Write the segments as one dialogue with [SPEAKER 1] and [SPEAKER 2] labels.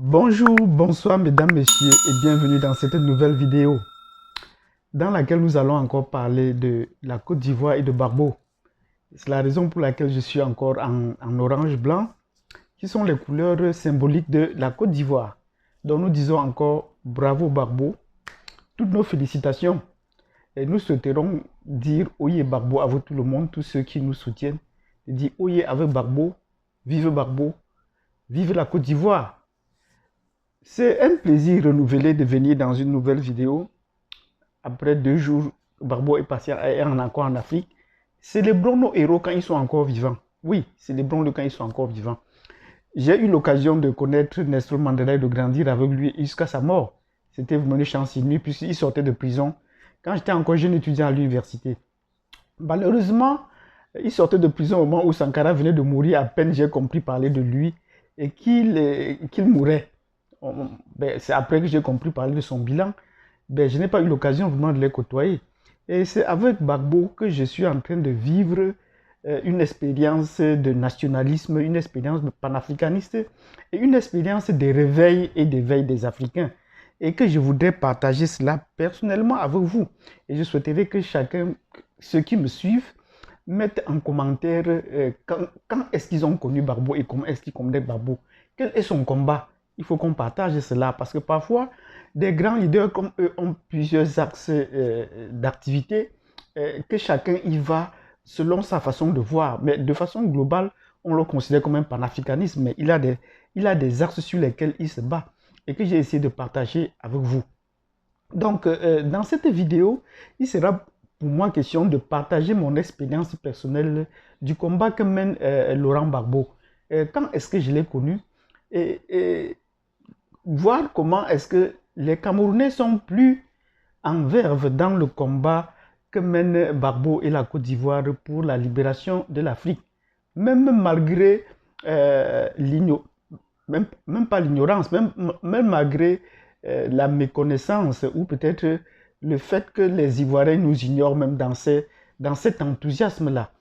[SPEAKER 1] Bonjour, bonsoir mesdames, messieurs et bienvenue dans cette nouvelle vidéo dans laquelle nous allons encore parler de la Côte d'Ivoire et de Gbagbo. C'est la raison pour laquelle je suis encore en orange blanc qui sont les couleurs symboliques de la Côte d'Ivoire. Donc nous disons encore bravo Gbagbo, toutes nos félicitations et nous souhaiterons dire Oye Gbagbo avec tout le monde, tous ceux qui nous soutiennent, et dire Oye avec Gbagbo, vive Gbagbo, vive la Côte d'Ivoire. C'est un plaisir renouvelé de venir dans une nouvelle vidéo. Après 2 jours, Gbagbo est passé encore en Afrique. Célébrons nos héros quand ils sont encore vivants. Oui, célébrons-le quand ils sont encore vivants. J'ai eu l'occasion de connaître Nelson Mandela et de grandir avec lui jusqu'à sa mort. C'était vraiment une chance inouïe puisqu'il sortait de prison quand j'étais encore jeune étudiant à l'université. Malheureusement, il sortait de prison au moment où Sankara venait de mourir. À peine j'ai compris parler de lui et qu'il mourait. C'est après que j'ai compris parler de son bilan. Je n'ai pas eu l'occasion vraiment de les côtoyer. Et c'est avec Gbagbo que je suis en train de vivre une expérience de nationalisme, une expérience panafricaniste et une expérience de réveil et d'éveil des Africains. Et que je voudrais partager cela personnellement avec vous. Et je souhaiterais que chacun, ceux qui me suivent, mettent en commentaire quand est-ce qu'ils ont connu Gbagbo et comment est-ce qu'ils connaissent Gbagbo. Quel est son combat? Il faut qu'on partage cela parce que parfois, des grands leaders comme eux ont plusieurs axes d'activité que chacun y va selon sa façon de voir. Mais de façon globale, on le considère comme un panafricanisme, mais il a des axes sur lesquels il se bat et que j'ai essayé de partager avec vous. Donc, dans cette vidéo, il sera pour moi question de partager mon expérience personnelle du combat que mène Laurent Gbagbo. Quand est-ce que je l'ai connu et voir comment est-ce que les Camerounais sont plus en verve dans le combat que mènent Gbagbo et la Côte d'Ivoire pour la libération de l'Afrique. Même malgré même pas l'ignorance, même malgré la méconnaissance ou peut-être le fait que les Ivoiriens nous ignorent même dans cet enthousiasme-là.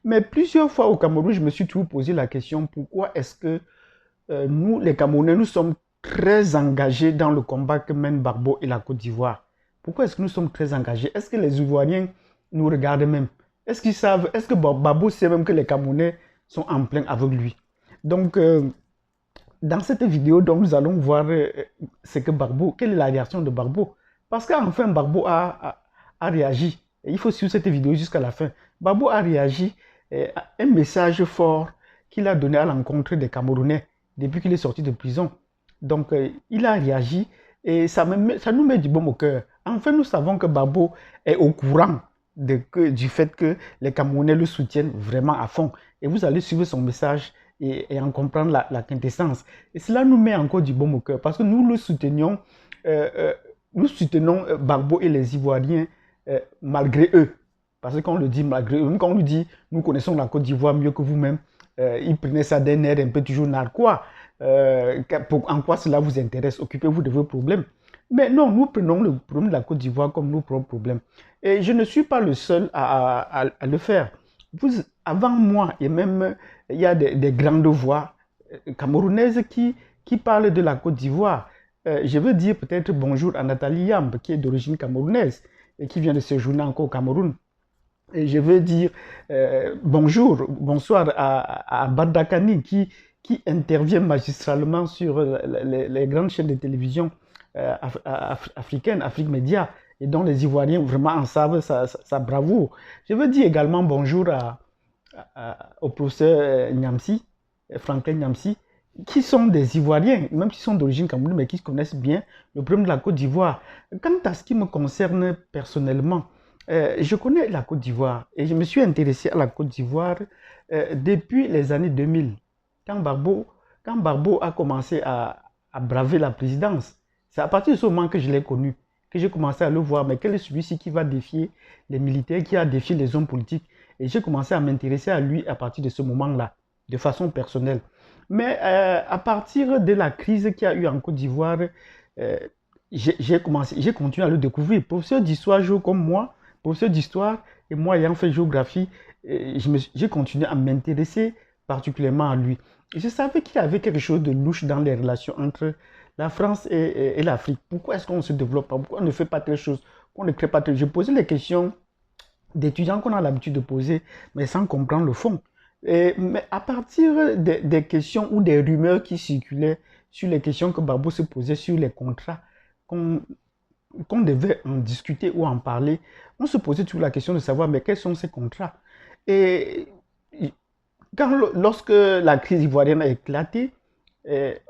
[SPEAKER 1] Mais plusieurs fois au Cameroun, je me suis toujours posé la question, pourquoi est-ce que nous, les Camerounais, nous sommes très engagés dans le combat que mènent Gbagbo et la Côte d'Ivoire. Pourquoi est-ce que nous sommes très engagés? Est-ce que les Ivoiriens nous regardent même? Est-ce qu'ils savent, est-ce que Gbagbo sait même que les Camerounais sont en plein avec lui? Donc, dans cette vidéo, donc, nous allons voir ce que Gbagbo, quelle est la réaction de Gbagbo. Parce qu'enfin, Gbagbo a réagi. Et il faut suivre cette vidéo jusqu'à la fin. Gbagbo a réagi à un message fort qu'il a donné à l'encontre des Camerounais depuis qu'il est sorti de prison. Donc, il a réagi et ça nous met du baume au cœur. Enfin, nous savons que Gbagbo est au courant du fait que les Camerounais le soutiennent vraiment à fond. Et vous allez suivre son message et en comprendre la quintessence. Et cela nous met encore du baume au cœur parce que nous le soutenions, nous soutenons Gbagbo et les Ivoiriens malgré eux. Parce qu'on le dit malgré eux. Même quand on lui dit, nous connaissons la Côte d'Ivoire mieux que vous-même, il prenait ça d'un air un peu toujours narquois. En quoi cela vous intéresse? Occupez-vous de vos problèmes. Mais non, nous prenons le problème de la Côte d'Ivoire comme nos propres problèmes. Et je ne suis pas le seul à le faire. Avant moi, et même il y a des grandes voix camerounaises qui parlent de la Côte d'Ivoire. Je veux dire peut-être bonjour à Nathalie Yamb, qui est d'origine camerounaise et qui vient de séjourner encore au Cameroun. Et je veux dire bonsoir à Badakani qui intervient magistralement sur les grandes chaînes de télévision africaines, Afrique Média, et dont les Ivoiriens vraiment en savent sa bravoure. Je veux dire également bonjour au professeur Niamsi, Franklin Niamsi, qui sont des Ivoiriens, même s'ils sont d'origine camerounaise, mais qui connaissent bien le problème de la Côte d'Ivoire. Quant à ce qui me concerne personnellement, je connais la Côte d'Ivoire et je me suis intéressé à la Côte d'Ivoire depuis les années 2000. Quand Gbagbo a commencé à braver la présidence, c'est à partir de ce moment que je l'ai connu, que j'ai commencé à le voir. Mais quel est celui-ci qui va défier les militaires, qui a défié les hommes politiques? Et j'ai commencé à m'intéresser à lui à partir de ce moment-là, de façon personnelle. Mais à partir de la crise qu'il y a eu en Côte d'Ivoire, j'ai continué à le découvrir. Professeur d'histoire comme moi, professeur d'histoire, et moi ayant fait géographie, j'ai continué à m'intéresser particulièrement à lui. Je savais qu'il y avait quelque chose de louche dans les relations entre la France et l'Afrique. Pourquoi est-ce qu'on ne se développe pas? Pourquoi on ne fait pas telle chose? Pourquoi on ne crée pas telle chose? Je posais les questions d'étudiants qu'on a l'habitude de poser, mais sans comprendre le fond. Mais à partir des questions ou des rumeurs qui circulaient sur les questions que Babo se posait sur les contrats, qu'on qu'on devait en discuter ou en parler, on se posait toujours la question de savoir, mais quels sont ces contrats? Et lorsque la crise ivoirienne a éclaté,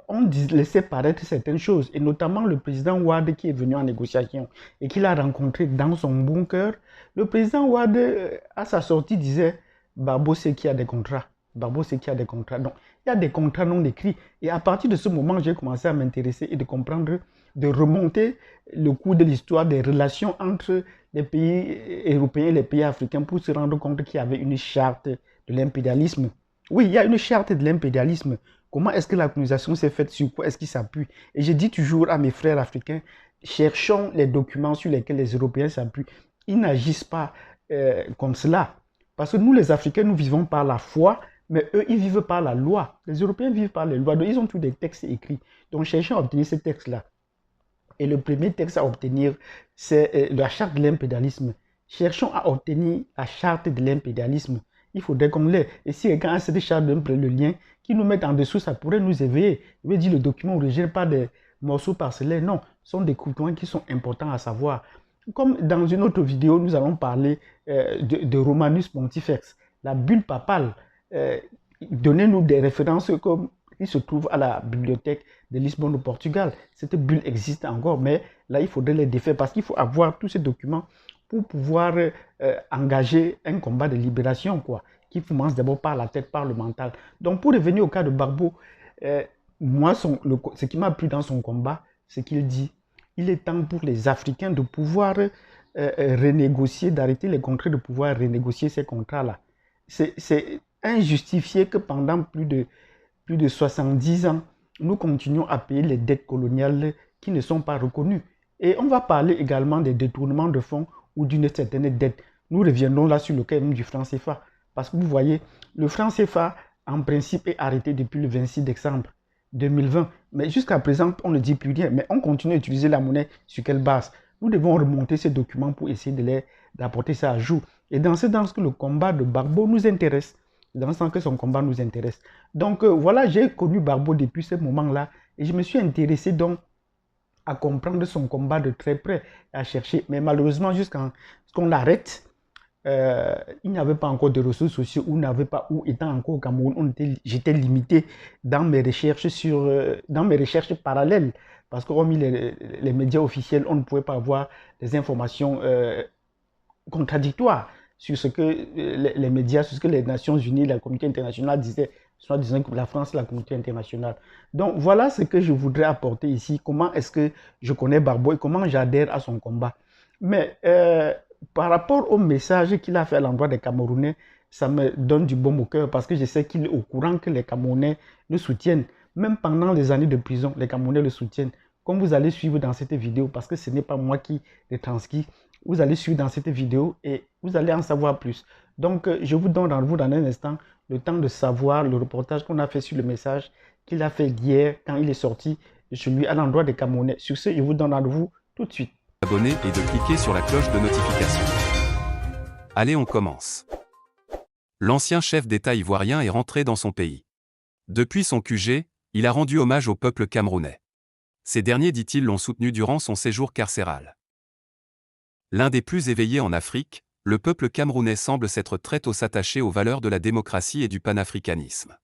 [SPEAKER 1] on laissait paraître certaines choses, et notamment le président Ouad qui est venu en négociation et qu'il a rencontré dans son bunker. Le président Ouad, à sa sortie, disait Barbo c'est qu'il y a des contrats. Barbo c'est qu'il y a des contrats. Donc, il y a des contrats non écrits. Et à partir de ce moment, j'ai commencé à m'intéresser et de comprendre, de remonter le cours de l'histoire des relations entre les pays européens et les pays africains pour se rendre compte qu'il y avait une charte de l'impérialisme. Oui, il y a une charte de l'impérialisme. Comment est-ce que la colonisation s'est faite? Sur quoi est-ce qu'il s'appuie? Et je dis toujours à mes frères africains, cherchons les documents sur lesquels les Européens s'appuient. Ils n'agissent pas comme cela. Parce que nous, les Africains, nous vivons par la foi, mais eux, ils vivent par la loi. Les Européens vivent par les lois. Donc, ils ont tous des textes écrits. Donc, cherchons à obtenir ces textes-là. Et le premier texte à obtenir, c'est la charte de l'impérialisme. Cherchons à obtenir la charte de l'impérialisme. Il faudrait qu'on l'ait. Et si quelqu'un a cette charte, le lien, qui nous met en dessous, ça pourrait nous éveiller. Je veux dire, le document n'origine pas des morceaux parcellaires. Non, ce sont des documents qui sont importants à savoir. Comme dans une autre vidéo, nous allons parler de Romanus Pontifex, la bulle papale. Donnez-nous des références comme il se trouve à la bibliothèque de Lisbonne au Portugal. Cette bulle existe encore, mais là, il faudrait les défaire parce qu'il faut avoir tous ces documents pour pouvoir engager un combat de libération, quoi, qui commence d'abord par la tête, par le mental. Donc, pour revenir au cas de Barbo, moi, ce qui m'a plu dans son combat, c'est qu'il dit il est temps pour les Africains de pouvoir renégocier, d'arrêter les contrats, de pouvoir renégocier ces contrats-là. C'est injustifié que pendant plus de 70 ans, nous continuons à payer les dettes coloniales qui ne sont pas reconnues. Et on va parler également des détournements de fonds ou d'une certaine dette. Nous reviendrons là sur le cas même du franc CFA. Parce que vous voyez, le franc CFA, en principe, est arrêté depuis le 26 décembre 2020. Mais jusqu'à présent, on ne dit plus rien. Mais on continue à utiliser la monnaie sur quelle base? Nous devons remonter ces documents pour essayer d'apporter ça à jour. Et dans ce sens que le combat de Barbo nous intéresse. Dans le sens que son combat nous intéresse. Donc voilà, j'ai connu Barbo depuis ce moment-là. Et je me suis intéressé donc à comprendre son combat de très près, à chercher. Mais malheureusement, jusqu'à ce qu'on l'arrête, il n'y avait pas encore de ressources sociales, ou étant encore au Cameroun, j'étais limité dans mes recherches dans mes recherches parallèles. Parce que hormis les médias officiels, on ne pouvait pas avoir des informations contradictoires sur ce que les médias, sur ce que les Nations Unies, la communauté internationale disaient, soit disant que la France, la communauté internationale. Donc voilà ce que je voudrais apporter ici. Comment est-ce que je connais Barbo et comment j'adhère à son combat. Mais par rapport au message qu'il a fait à l'endroit des Camerounais, ça me donne du baume au cœur parce que je sais qu'il est au courant que les Camerounais le soutiennent. Même pendant les années de prison, les Camerounais le soutiennent. Comme vous allez suivre dans cette vidéo, parce que ce n'est pas moi qui les transcris, vous allez suivre dans cette vidéo et vous allez en savoir plus. Donc, je vous donne rendez-vous dans un instant, le temps de savoir le reportage qu'on a fait sur le message qu'il a fait hier quand il est sorti de chez lui à l'endroit des Camerounais. Sur ce, je vous donne rendez-vous tout de suite.
[SPEAKER 2] Abonner et de cliquer sur la cloche de notification. Allez, on commence. L'ancien chef d'État ivoirien est rentré dans son pays. Depuis son QG, il a rendu hommage au peuple camerounais. Ces derniers, dit-il, l'ont soutenu durant son séjour carcéral. L'un des plus éveillés en Afrique, le peuple camerounais semble s'être très tôt s'attaché aux valeurs de la démocratie et du panafricanisme.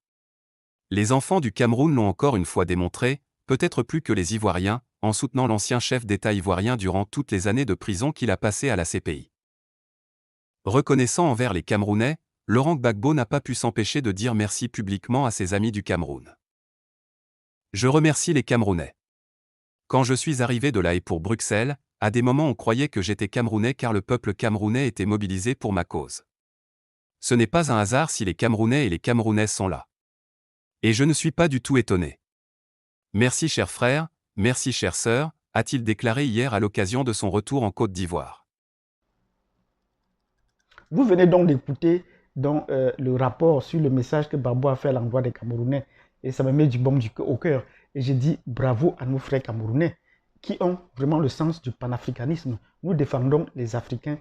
[SPEAKER 2] Les enfants du Cameroun l'ont encore une fois démontré, peut-être plus que les Ivoiriens, en soutenant l'ancien chef d'État ivoirien durant toutes les années de prison qu'il a passées à la CPI. Reconnaissant envers les Camerounais, Laurent Gbagbo n'a pas pu s'empêcher de dire merci publiquement à ses amis du Cameroun. Je remercie les Camerounais. Quand je suis arrivé de La Haye pour Bruxelles, à des moments on croyait que j'étais Camerounais car le peuple camerounais était mobilisé pour ma cause. Ce n'est pas un hasard si les Camerounais et les Camerounaises sont là. Et je ne suis pas du tout étonné. Merci chers frères, merci chères sœurs, a-t-il déclaré hier à l'occasion de son retour en Côte d'Ivoire.
[SPEAKER 1] Vous venez donc d'écouter le rapport sur le message que Barbo a fait à l'endroit des Camerounais. et ça me met du baume au cœur. Et je dis bravo à nos frères camerounais qui ont vraiment le sens du panafricanisme. Nous défendons les Africains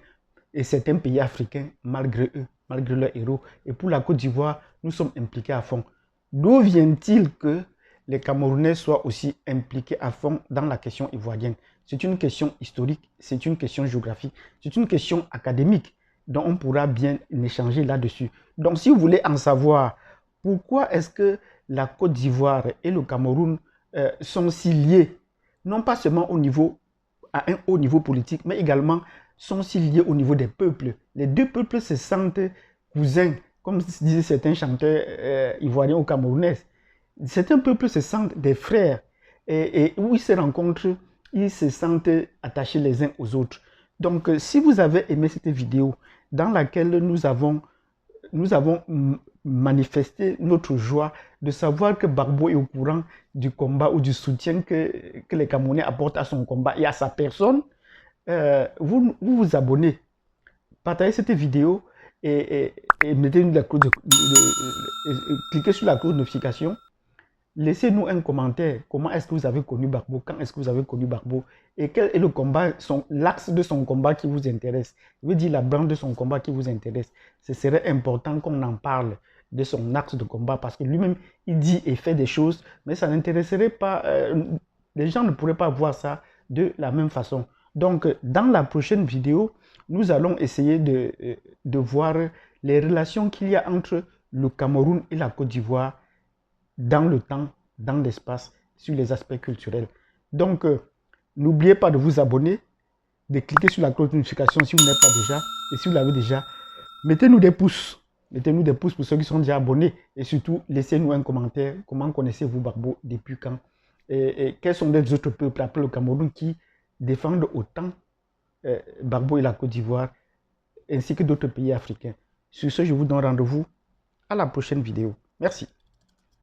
[SPEAKER 1] et certains pays africains malgré eux, malgré leurs héros. Et pour la Côte d'Ivoire, nous sommes impliqués à fond. D'où vient-il que les Camerounais soient aussi impliqués à fond dans la question ivoirienne? C'est une question historique, c'est une question géographique, c'est une question académique dont on pourra bien échanger là-dessus. Donc, si vous voulez en savoir pourquoi est-ce que la Côte d'Ivoire et le Cameroun sont si liés, non pas seulement à un haut niveau politique, mais également sont si liés au niveau des peuples. Les deux peuples se sentent cousins, comme disaient certains chanteurs ivoiriens ou camerounais. Certains peuples se sentent des frères et où ils se rencontrent, ils se sentent attachés les uns aux autres. Donc, si vous avez aimé cette vidéo dans laquelle nous avons manifesté notre joie de savoir que Gbagbo est au courant du combat ou du soutien que les Camerounais apportent à son combat et à sa personne, vous abonnez, partagez cette vidéo et mettez la cloche cliquez sur la cloche de notification. Laissez-nous un commentaire. Comment est-ce que vous avez connu Gbagbo? Quand est-ce que vous avez connu Gbagbo? Et quel est le combat, l'axe de son combat qui vous intéresse? Je veux dire la branche de son combat qui vous intéresse. Ce serait important qu'on en parle de son axe de combat parce que lui-même, il dit et fait des choses, mais ça n'intéresserait pas, les gens ne pourraient pas voir ça de la même façon. Donc, dans la prochaine vidéo, nous allons essayer de voir les relations qu'il y a entre le Cameroun et la Côte d'Ivoire dans le temps, dans l'espace, sur les aspects culturels. Donc, n'oubliez pas de vous abonner, de cliquer sur la cloche de notification si vous n'êtes pas déjà. Et si vous l'avez déjà, mettez-nous des pouces. Mettez-nous des pouces pour ceux qui sont déjà abonnés. Et surtout, laissez-nous un commentaire. Comment connaissez-vous Gbagbo? Depuis quand? Et quels sont les autres peuples après le Cameroun qui défendent autant Gbagbo et la Côte d'Ivoire, ainsi que d'autres pays africains? Sur ce, je vous donne rendez-vous à la prochaine vidéo. Merci.